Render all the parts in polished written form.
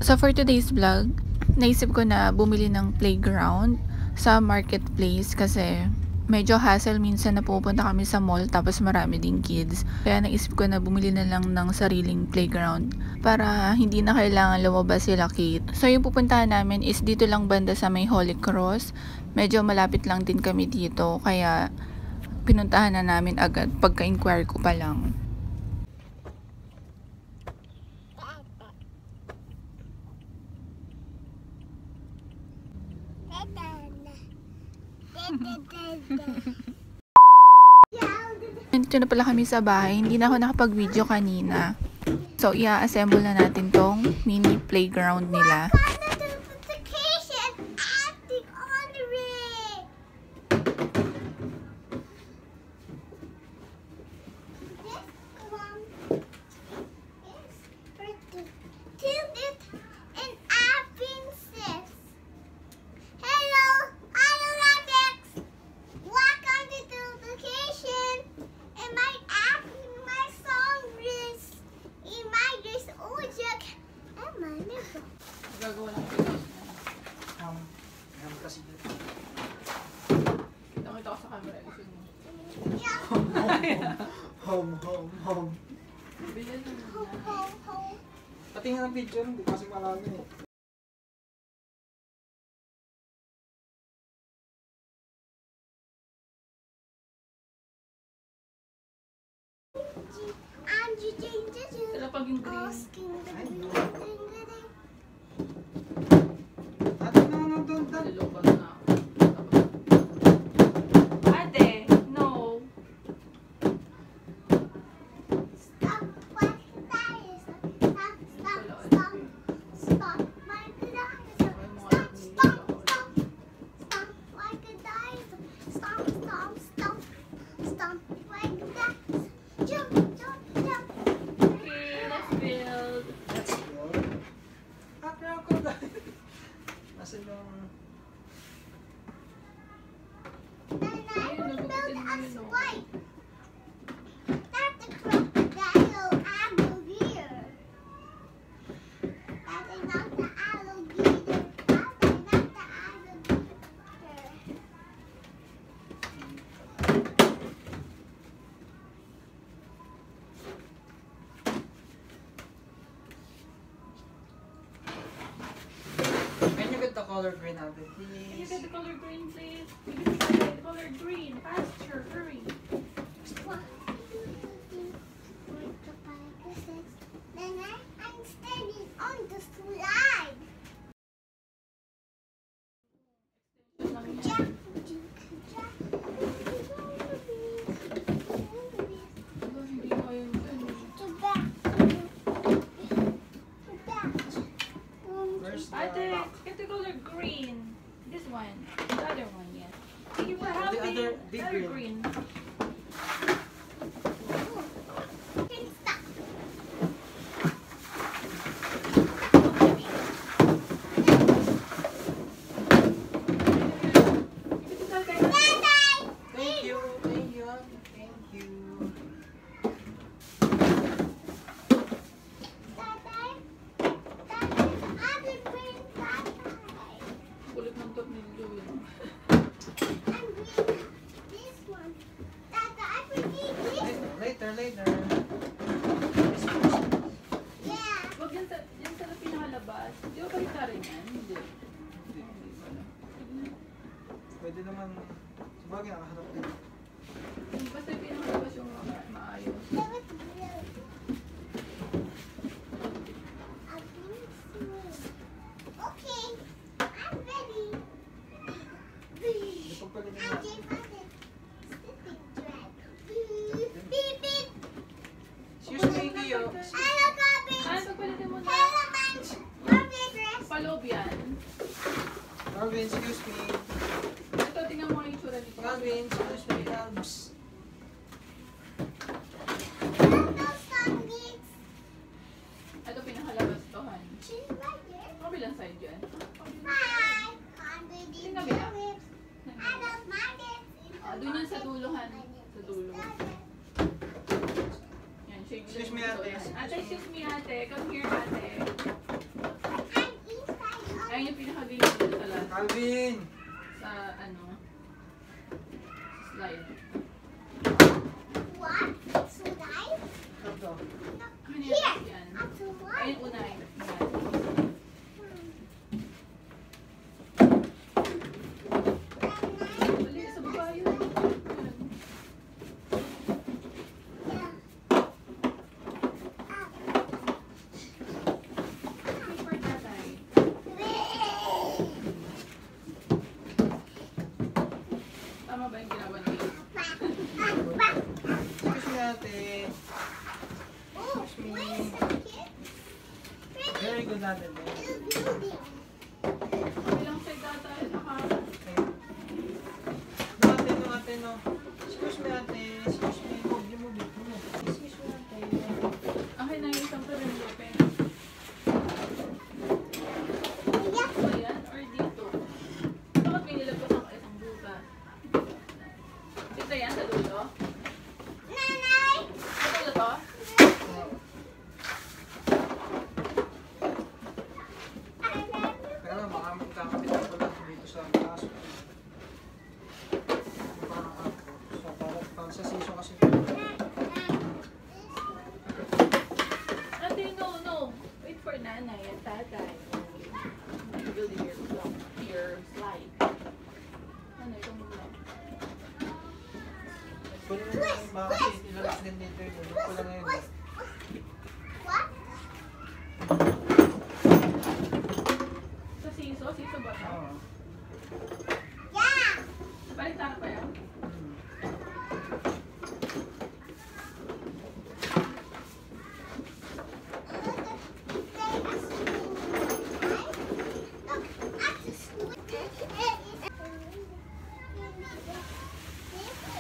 So for today's vlog, naisip ko na bumili ng playground sa marketplace kasi medyo hassle minsan na pupunta kami sa mall tapos marami ding kids. Kaya naisip ko na bumili na lang ng sariling playground para hindi na kailangan lumabas sila Kate. So yung pupuntahan namin is dito lang banda sa may Holy Cross. Medyo malapit lang din kami dito kaya pinuntahan na namin agad pagka-inquire ko pa lang. Nandito na pala kami sa bahay. Hindi na ako nakapag-video kanina. So, i-assemble na natin tong mini playground nila. Gagawa lang ko kasi dito. Nakita ko sa camera. Home. Bilan na. Pati nga ng video, hindi kasi marami eh. Pero pag yung green. Nalilokot na ako. Ate, no. Stop. Nasa yung... color green out there, please. Can you get the color green, please? You can get the color green. Faster, hurry. Then I'm standing on the slide. Ate, get the color green. This one. The other one, yes. Thank you for helping. The other big green. green. Later. Yeah. Wag yan sa pinakalabas. Di ba balik na rin yan? Hindi. Pwede naman, sabagay nakaharap din. Basta yung pinakalabas yung maayos. Okay, I'm ready. Hindi pagpalitin natin. Excuse me, Kiyo. Hello, Garbage. Ay, pagpalitin mo na. Hello, Bunch. Garbage. Paloob yan. Marvin, excuse me. Ito, tingnan mo yung itsura nito. Marvin, excuse me. Helps. Hello, Sungates. Ito, pinakalabas to, han. She's right there. Kabilang side yan. Hi. Garbage. Tingnan mo yan. Hello, Margaret. Doon yan sa dulo, han. Sa dulo. Yan, shake. Excuse me, ate. Ate, excuse me, ate. Come here, ate. Hi. Alvin! Sa ano? Slide. What? Slide? Ito. Ano Here. yan? A slide? Ayun, unahin. Yan. Dali, sa baba yun. Paper tatay. Tama ba yung ginawa niya? Excuse me, ate. Oh, Excuse me. where's the kid? Very good natin. Building. Ilang side tatay? Naka... Ate, no, ate, no. Excuse me, ate. Excuse me. Move, you move it. Move. Excuse me, ate. Okay na yung isang pa rin open. Yeah. Ba yan? Or dito? Bakit may nilagpas ang isang buta? Dito yan, sa dulo? Nanay! Sa dulo to? Kaya baka magkakapitan ko lang dito sa taas. So, para sa season kasi. Ate, no. Wait for nanay and tatay. Building your slide. Ano, itong block. Pwede na yung mga kasi ilalak din dito yun. Hindi ko lang ngayon. What? Sa siso ba ito? Oo. Yeah! Baliktad pa yan?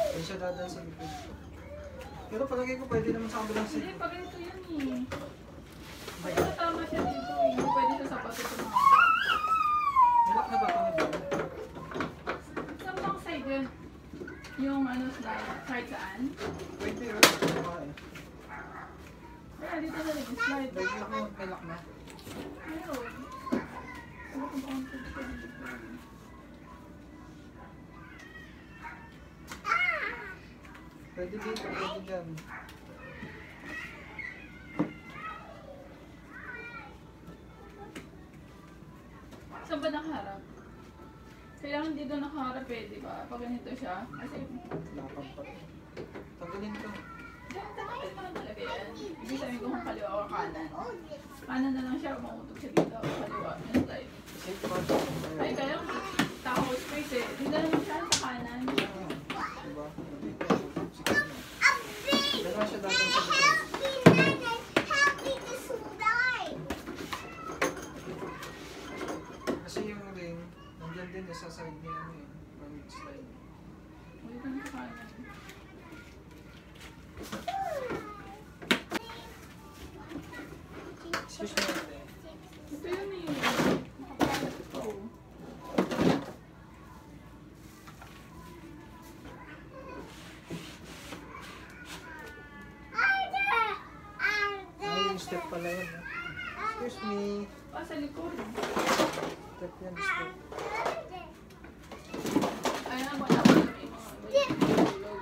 Hindi siya dadaan sa likod. Pero palagay ko pwede naman sa kabilang Hindi, side. pag ito yan eh. Pag tama siya dito eh. Hindi pwede sa sapato ito mga. Nilak na ba ito nito? Saan bang side yun? Yung ano slide? Side saan? Pwede yun. Kaya dito na rin yung slide. Pwede ako nilak na. Meron. Ano kung baka dito dito? Pwede dito, pwede dyan. Saan ba nakaharap? Kailangan dito nakaharap eh, di ba? Pag ganito siya. Kasi, Lapag pa rin. Tanggalin ko. tamahin mo lang talaga yan. Ibig sabihin ko kung kaliwa o kanan. Kanan na lang siya, makutok siya dito. Kaliwa, yung slide. Safe part. Ay, kaya tao space eh. Dito naman siya sa kanan. Diba? Dito. Sige na. Dalawa siya dadaan sa likod. Kasi yung ring, nandyan din sa side niya ano eh. Pang slide. Uy, dito na sa kanan. Excuse me, ate. Ito yun eh. Nakapalat ito. Ay, yung step pala yun. Excuse me. Sa likod. Step yan, step. Ayan, wala pa may mga tulog.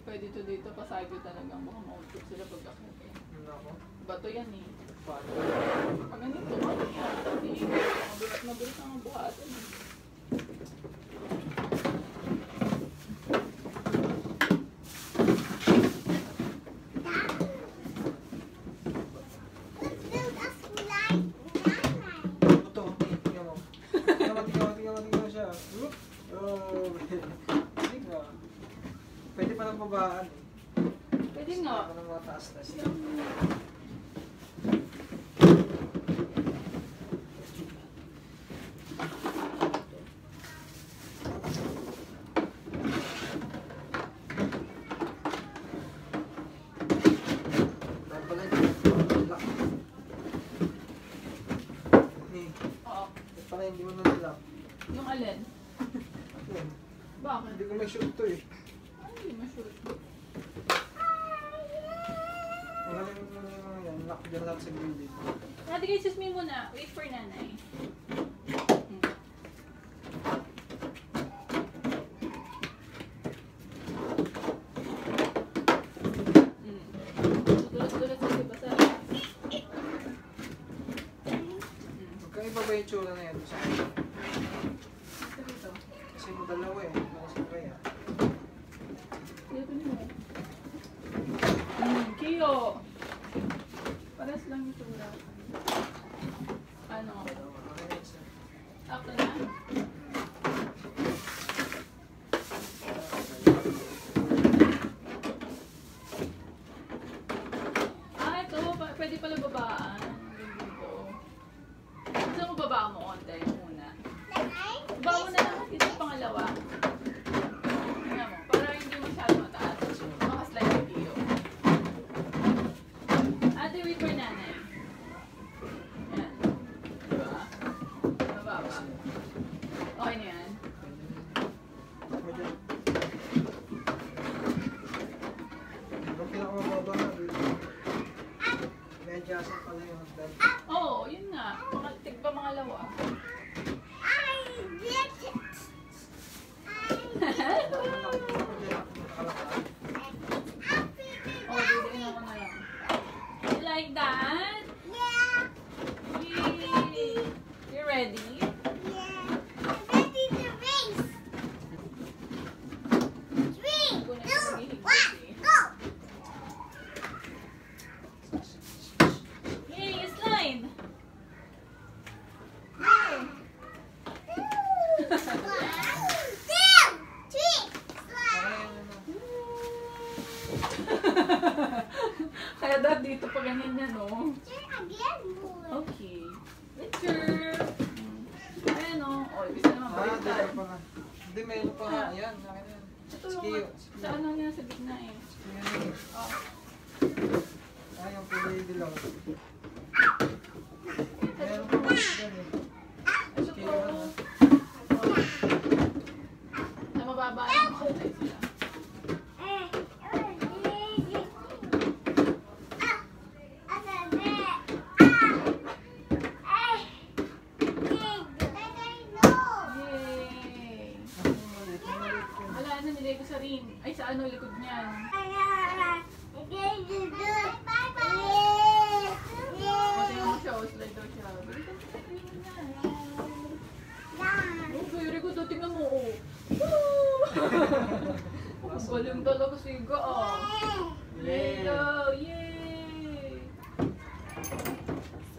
pwede to dito kasi talagang baka mautot sila pag akit eh. Nako. Bato yan eh. Paano? Pag ganito, bato yan. Hindi, mabigat ang buhatan eh. Let's build a slide. Ito, tingnan mo. Tingnan mo siya. Whoop. Oh. Hindi nga. Pwede pa ng babaan eh. Pwede nga. Pwede pa ng mga taas-taas. Oo. Pala hindi mo nalilap. Yung alin? Yun. Bakit? Hindi ko may shoot to eh. Ay, hindi ma-sure. Ang galing mo na yung mga yan. Lock dyan lahat sa gilid. Ate, guys, excuse me muna. Wait for nanay. Tulad-tulad sa iba sa... Magkaiba ba yung tsura na yan sa akin? Ito dito. Kasi mo dalawa eh. Kasi kaya. Ito niyo. Kiyo! Paras lang yung tura. Ano? Ako na? Ito. Pwede pala babaan. Dito. Gusto mo babaan mo konti muna. Baba mo na lang ito pangalawa. Tingnan mo, para hindi masyado mataas. Makaslide yung kiyo. Ate, wait for nanay. Yan. Diba? Mababa. Okay na yan. Medyo. Ang pinakamababa na dito. Medyo asan pala yung hagdan. Oo, yun nga. Tigba mga lawa. I did it. Oh, didiin ako na lang. You like that? Yeah. Yay! You ready? Yeah. Ready to race. 3, 2, 1, go. Yay! You slide! One, 2, 3, slide. Kaya dad dito pa ganyan yan, no? Again, more. Okay. Picture! Ayan, no? O, ibig na naman Dito baliktad. pa nga. Hindi, mayroon pa nga. Yan, akin yan. Ito Sige, yung sa ano niya sa gitna eh. Yan yun. Oh. Yung pili lang. Meron pa nga yan eh. Ito Sige, po. ano. Na mababa yung kulay sila. Yay! Wala na, nilagay ko sa ring. Ay, sa ano, likod niyan. Matingnan mo siya, o slide daw siya. Balikan mo, tingnan mo na. Oh, very good. Oh, tingnan mo, oh. Oh, galing talaga siga, ah. Yay! Go! Yay!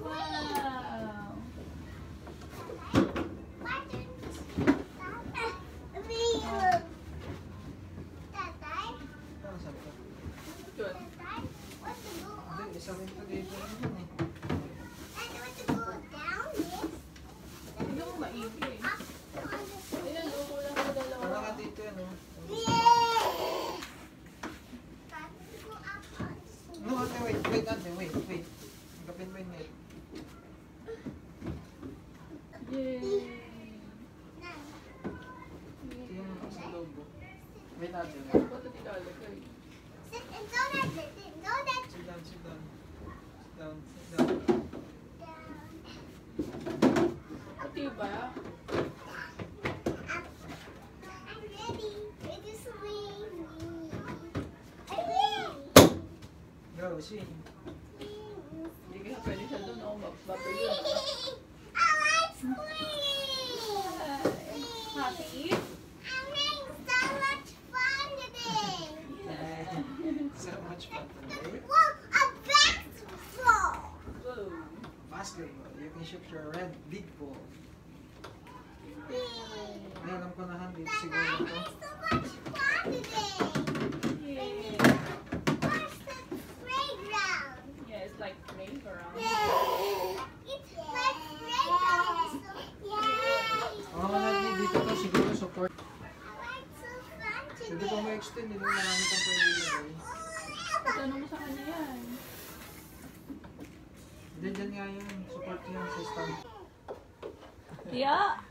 Wow! Ano sabi ko? Good. Hindi, isa rin ito dito. Yan eh. Tingnan mo, maigi eh. Ayan, loko lang sa Wala dalawa. ka dito yan oh. No, ate, wait, ate, wait. Gapin mo yung net. Yay! Tingnan mo sa loob oh. Wait, ate. Ba't ito ilalagay? Sit down. Sit down. Pati ba? go, swing. Hindi ka pwede siya doon, oh, mapapagod. I like swinging. Happy? I'm having so much fun today. So much fun today. Whoa, a basketball. Whoa. Basketball. You can shoot your red big ball. Ay, alam ko na hand, dito I'm siguro ito. having so much fun today. Yay. Where's the playground? Yeah, it's like playground. It's my playground. Yay! Oo nga natin, dito to siguro support. I like so fun Pwede today. pa ma-extend, hindi marami kang pwede ilagay. Tanong mo sa kanya yan. Dyan nga yun, support yan sa stand. Yeah.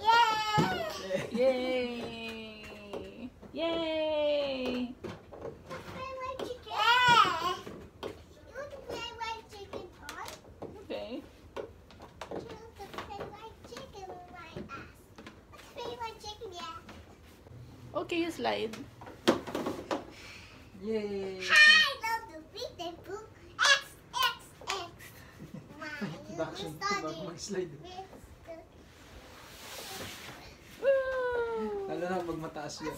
Yay! Yay! Yay! Play white chicken. You want to play white chicken on? Okay. You want to play white chicken with my ass. Let's play white chicken, yeah. Okay, you slide. Yay! I love the big day book. X, X, X. Introduction to bago mag-slide. Woo! Lalo na pag mataas yun.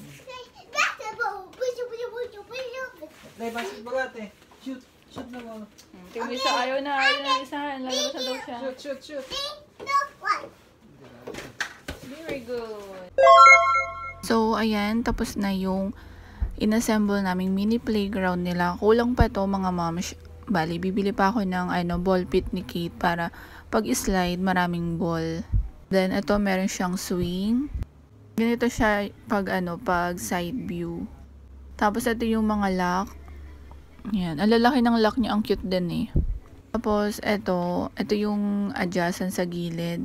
Basketball. Push, push, push, push. Nay, basketball ate. Shoot! Shoot na mo. Tingnan mo isa, ayaw na isahan. Lalabas na daw siya. Shoot, shoot, shoot! 3, 2, 1. Very good. So, ayan, tapos na yung inassemble naming mini playground nila. Kulang pa to mga moms. Bali, bibili pa ako ng ball pit ni Kate para pag slide maraming ball. Then, ito meron siyang swing. Ganito siya pag pag side view. Tapos, ito yung mga lock. Yan. Ang lalaki ng lock niya. Ang cute din eh. Tapos, ito yung adjacent sa gilid.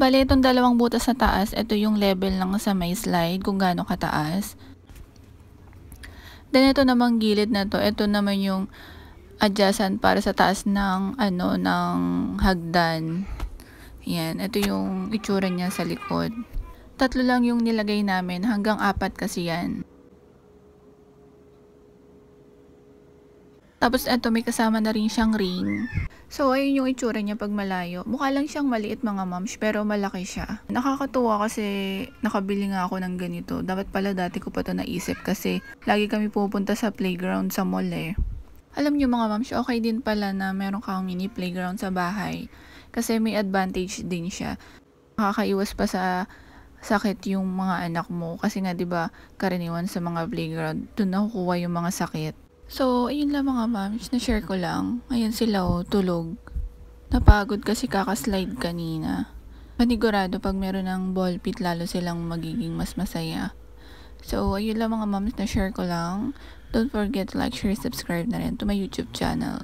Bale, itong dalawang butas sa taas, ito yung level ng sa may slide, kung gaano kataas. Then, ito namang gilid na to, ito naman yung adjacent para sa taas ng, ng hagdan. Yan, ito yung itsura niya sa likod. 3 lang yung nilagay namin, hanggang 4 kasi yan. Tapos ito may kasama na rin siyang ring. So ayun yung itsura niya pag malayo. Mukha lang siyang maliit mga moms pero malaki siya. Nakakatuwa kasi nakabili nga ako ng ganito. Dapat pala dati ko pa to naisip kasi lagi kami pupunta sa playground sa mall eh. Alam niyo mga moms, okay din pala na meron kang mini playground sa bahay. Kasi may advantage din siya. Makakaiwas pa sa sakit yung mga anak mo. Kasi nga 'di ba karaniwan sa mga playground doon nakukuha yung mga sakit. So, ayun lang mga moms, na-share ko lang. Ayan sila tulog. Napagod kasi kakaslide kanina. Panigurado pag meron ng ball pit, lalo silang magiging mas masaya. So, ayun lang mga moms, na-share ko lang. Don't forget to like, share, subscribe na rin to my YouTube channel.